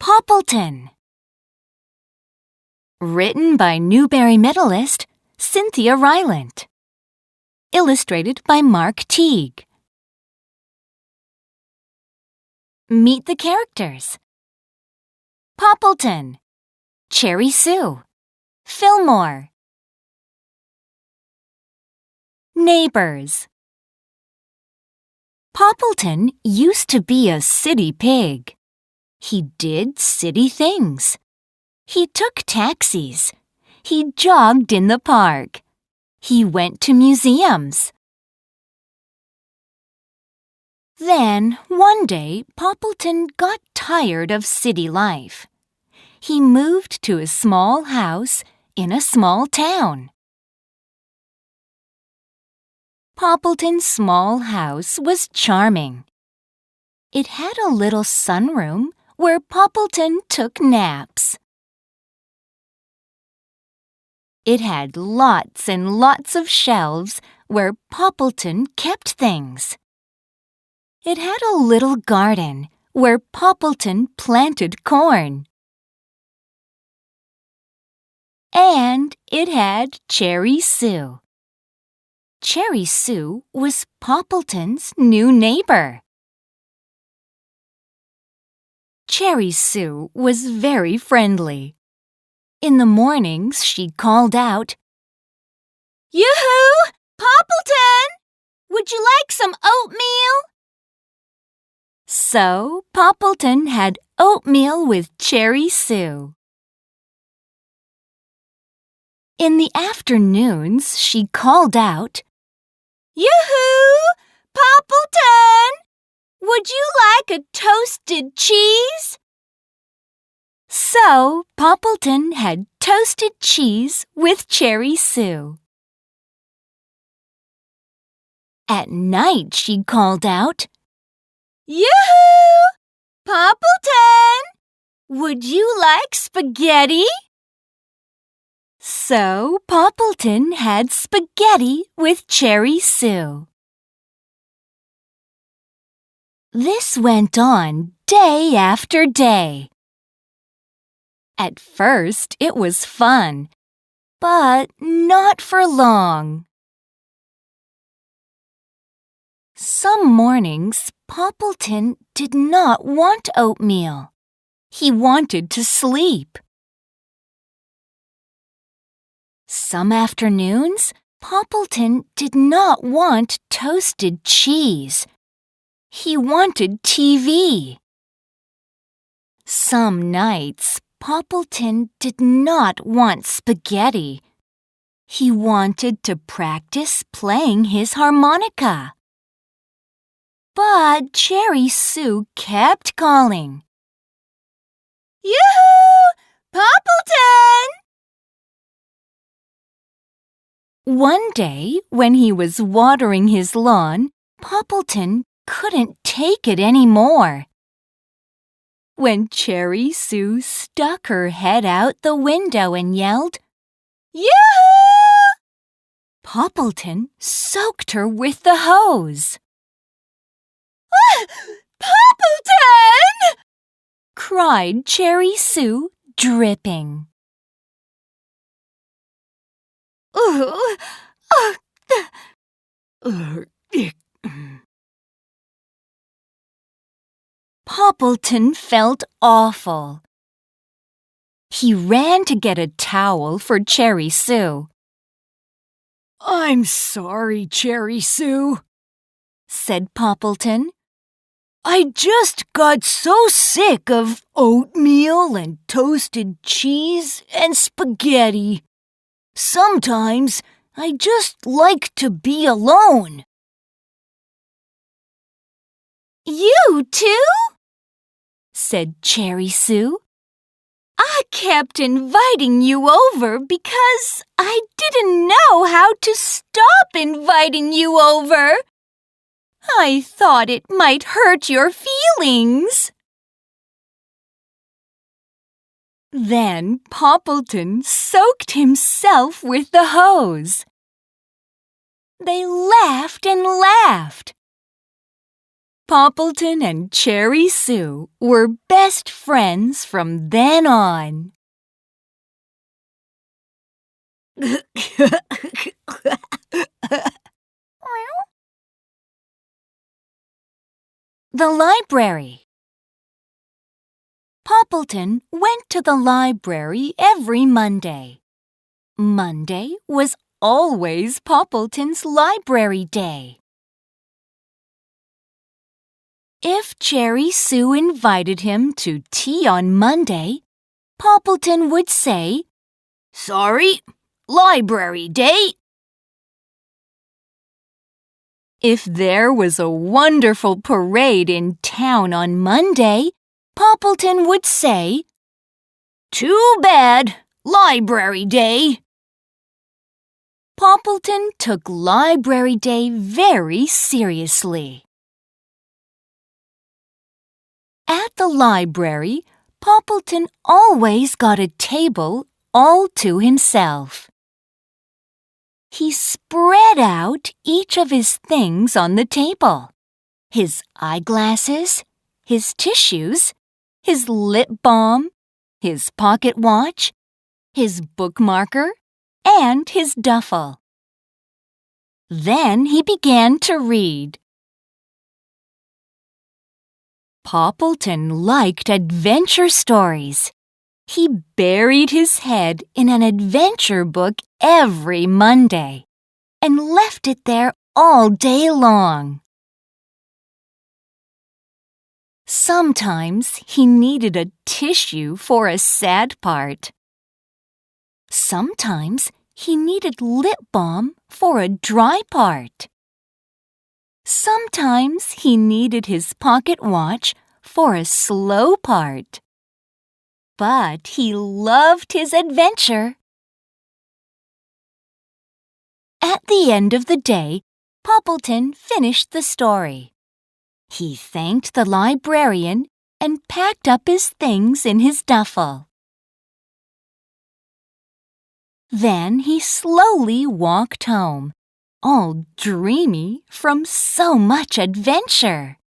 Poppleton. Written by Newbery medalist Cynthia Rylant. Illustrated by Mark Teague. Meet the characters. Poppleton, Cherry Sue, Fillmore. Neighbors. Poppleton used to be a city pig. He did city things. He took taxis. He jogged in the park. He went to museums. Then, one day, Poppleton got tired of city life. He moved to a small house in a small town. Poppleton's small house was charming. It had a little sunroom where Poppleton took naps. It had lots and lots of shelves where Poppleton kept things. It had a little garden where Poppleton planted corn. And it had Cherry Sue. Cherry Sue was Poppleton's new neighbor. Cherry Sue was very friendly. In the mornings, she called out, "Yoo-hoo! Poppleton! Would you like some oatmeal?" So Poppleton had oatmeal with Cherry Sue. In the afternoons, she called out, "Yoo-hoo! Poppleton! Would you like a toasted cheese?" So Poppleton had toasted cheese with Cherry Sue. At night she called out, "Yoo-hoo! Poppleton! Would you like spaghetti?" So Poppleton had spaghetti with Cherry Sue. This went on day after day. At first, it was fun, but not for long. Some mornings, Poppleton did not want oatmeal. He wanted to sleep. Some afternoons, Poppleton did not want toasted cheese. He wanted TV. Some nights, Poppleton did not want spaghetti. He wanted to practice playing his harmonica. But Cherry Sue kept calling, "Yoo-hoo! Poppleton!" One day, when he was watering his lawn, Poppleton couldn't take it anymore. When Cherry Sue stuck her head out the window and yelled, "Yoo-hoo!" Poppleton soaked her with the hose. "Ah, Poppleton!" cried Cherry Sue, dripping. Poppleton felt awful. He ran to get a towel for Cherry Sue. "I'm sorry, Cherry Sue," said Poppleton. "I just got so sick of oatmeal and toasted cheese and spaghetti. Sometimes I just like to be alone." "You too?" said Cherry Sue. "I kept inviting you over because I didn't know how to stop inviting you over. I thought it might hurt your feelings." Then Poppleton soaked himself with the hose. They laughed and laughed. Poppleton and Cherry Sue were best friends from then on. The library. Poppleton went to the library every Monday. Monday was always Poppleton's library day. If Cherry Sue invited him to tea on Monday, Poppleton would say, "Sorry, library day." If there was a wonderful parade in town on Monday, Poppleton would say, "Too bad, library day." Poppleton took library day very seriously. At the library, Poppleton always got a table all to himself. He spread out each of his things on the table: his eyeglasses, his tissues, his lip balm, his pocket watch, his bookmarker, and his duffel. Then he began to read. Poppleton liked adventure stories. He buried his head in an adventure book every Monday and left it there all day long. Sometimes he needed a tissue for a sad part. Sometimes he needed lip balm for a dry part. Sometimes he needed his pocket watch for a slow part. But he loved his adventure. At the end of the day, Poppleton finished the story. He thanked the librarian and packed up his things in his duffel. Then he slowly walked home, all dreamy from so much adventure.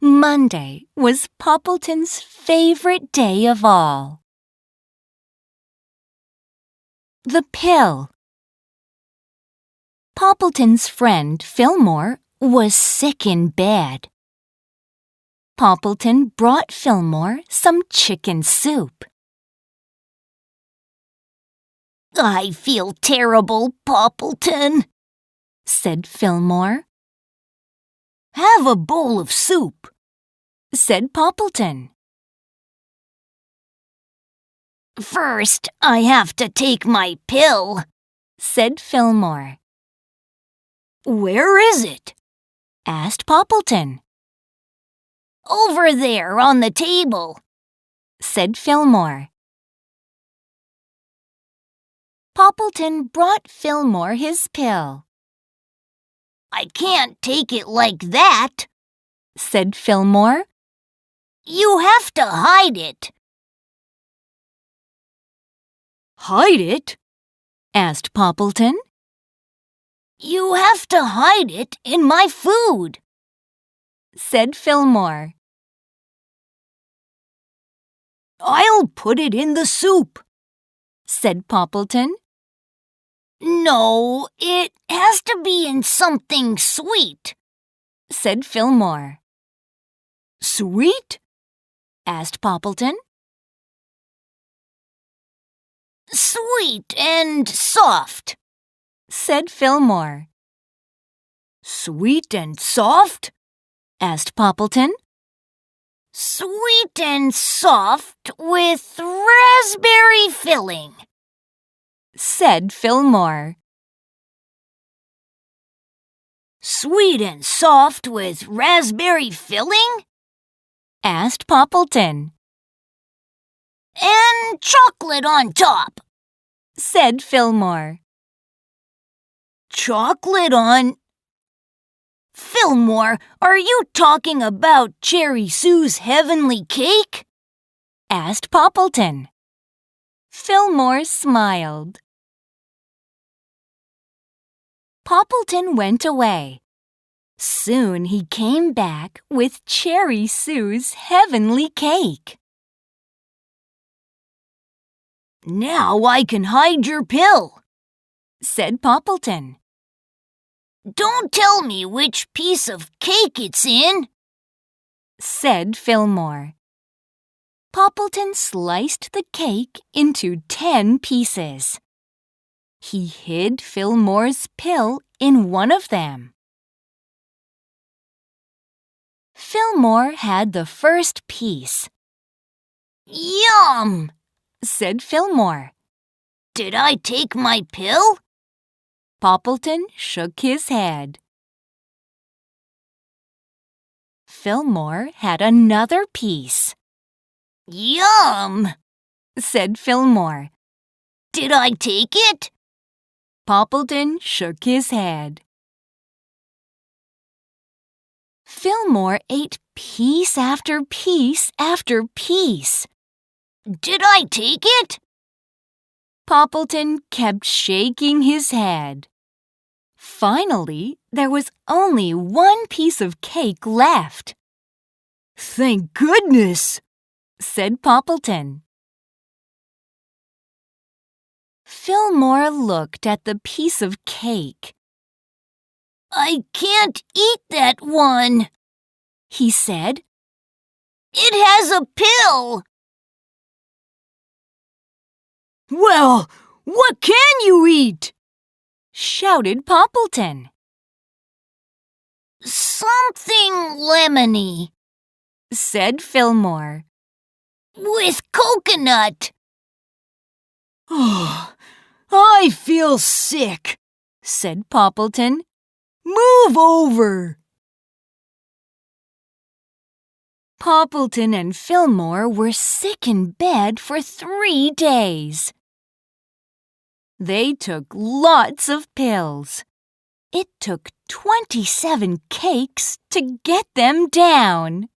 Monday was Poppleton's favorite day of all. The pill. Poppleton's friend Fillmore was sick in bed. Poppleton brought Fillmore some chicken soup. "I feel terrible, Poppleton," said Fillmore. "Have a bowl of soup," said Poppleton. "First, I have to take my pill," said Fillmore. "Where is it?" asked Poppleton. "Over there on the table," said Fillmore. Poppleton brought Fillmore his pill. "I can't take it like that," said Fillmore. "You have to hide it." "Hide it?" asked Poppleton. "You have to hide it in my food," said Fillmore. "I'll put it in the soup," said Poppleton. "No, it has to be in something sweet," said Fillmore. "Sweet?" asked Poppleton. "Sweet and soft," said Fillmore. "Sweet and soft?" asked Poppleton. "Sweet and soft with raspberry filling," said Fillmore. "Sweet and soft with raspberry filling?" asked Poppleton. "And chocolate on top," said Fillmore. "Chocolate on—" "Fillmore, are you talking about Cherry Sue's heavenly cake?" asked Poppleton. Fillmore smiled. Poppleton went away. Soon he came back with Cherry Sue's heavenly cake. "Now I can hide your pill," said Poppleton. "Don't tell me which piece of cake it's in," said Fillmore. Poppleton sliced the cake into 10 pieces. He hid Fillmore's pill in one of them. Fillmore had the first piece. "Yum!" said Fillmore. "Did I take my pill?" Poppleton shook his head. Fillmore had another piece. "Yum!" said Fillmore. "Did I take it?" Poppleton shook his head. Fillmore ate piece after piece after piece. "Did I take it?" Poppleton kept shaking his head. Finally, there was only one piece of cake left. "Thank goodness," said Poppleton. Fillmore looked at the piece of cake. "I can't eat that one," he said. "It has a pill." "Well, what can you eat?" shouted Poppleton. "Something lemony," said Fillmore. "With coconut." "Oh, I feel sick," said Poppleton. "Move over." Poppleton and Fillmore were sick in bed for 3 days. They took lots of pills. It took 27 cakes to get them down.